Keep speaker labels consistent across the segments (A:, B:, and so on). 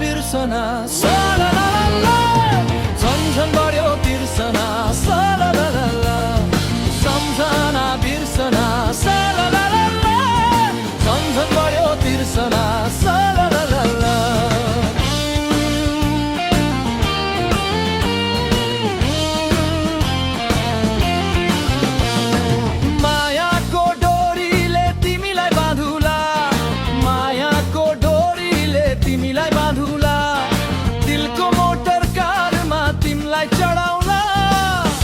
A: बिर्सना सालालाला झन्झनबढ्यो बिर्सना सालालाला सम्झना बिर्सना सालालाला झन्झनबढ्यो बिर्सना सालालाला मायाको डोरीले तिमीलाई बाँधुला मायाको डोरीले तिमीलाई बाँधुला दिलको मोटर कारमा तिमीलाई चढाउला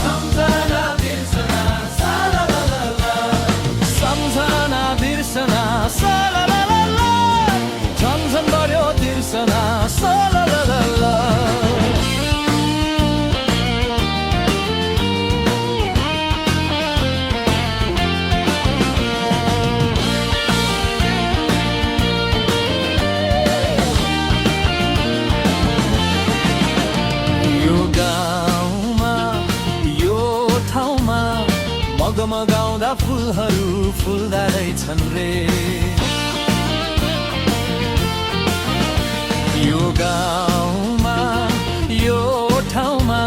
A: सम्झना बिर्सना सालालाला सम्झना बिर्सना सालालाला झन्झन बढ्यो बिर्सना सालालाला मगाउँदा फुलहरू फुल्दा रहेछन् रे यो गाउँमा यो ठाउँमा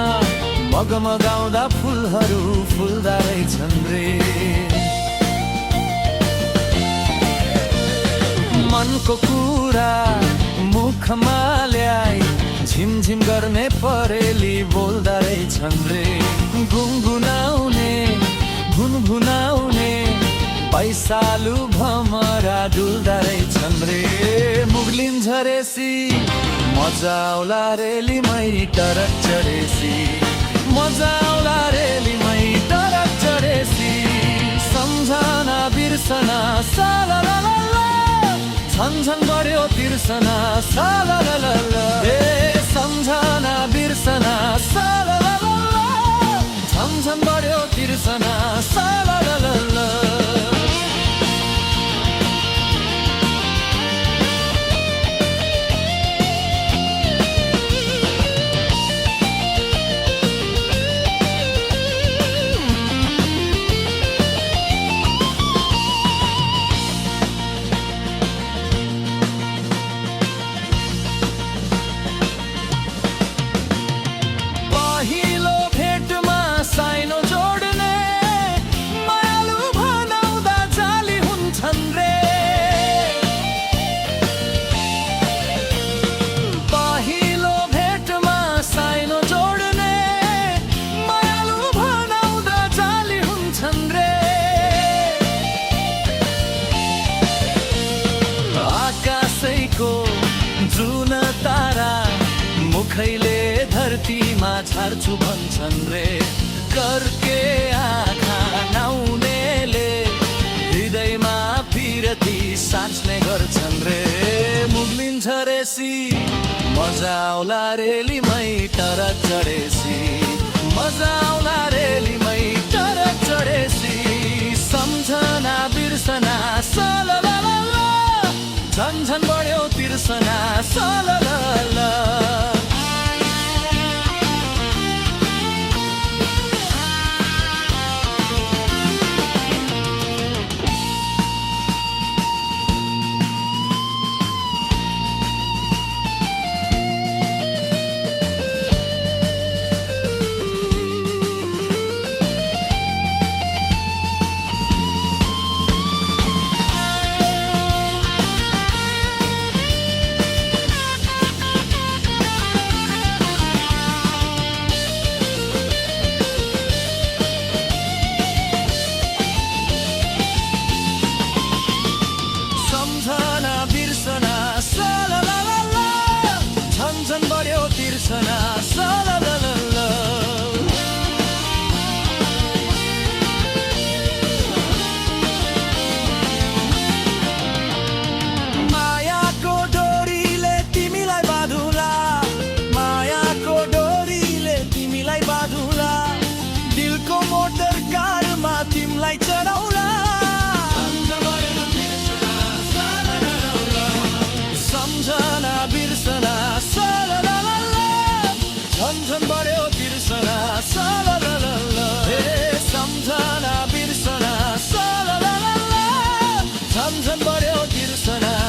A: मगाउँदा फुलहरू फुल्दा रहेछन् रे मनको कुरा मुखमा ल्याई झिमझिम गर्ने परेली बोल्दा रहेछन् रे गुनगुनाउने भुनभुनाउने पैसालु भमरा डुल्दा रहेछन् रे मुग्लिन झरेसी मजा आउला रेलीमै टरक चढेसी मजा आउला रेलीमै टरक चढेसी सम्झना बिर्सना सालालाला झन्झन बढ्यो बिर्सना सालालाला ए सम्झना बिर्सना सालालाला झन्झन बढ्यो बिर्सना सालालाला साइनो जोड्ने मायालु भनाउँदा जाली हुन्छन् रे पहिलो भेटमा साइनो जोड्ने मायालु भनाउँदा जाली हुन्छन् रे आकाशैको जुन तारा मुखैले धरतीमा छाड्छु भन्छन् रे करके आँखा नाउनेले हृदयमा फिरती साँच्ने गर्छन् रे मुग्लिन झरेसी मजा आउला रेलीमै टरक चढेसी मजा आउला रेलीमै टरक चढेसी सम्झना बिर्सना सालालाला झन्झन बढ्यो बिर्सना सालालाला झन बढ्यो तिर्सना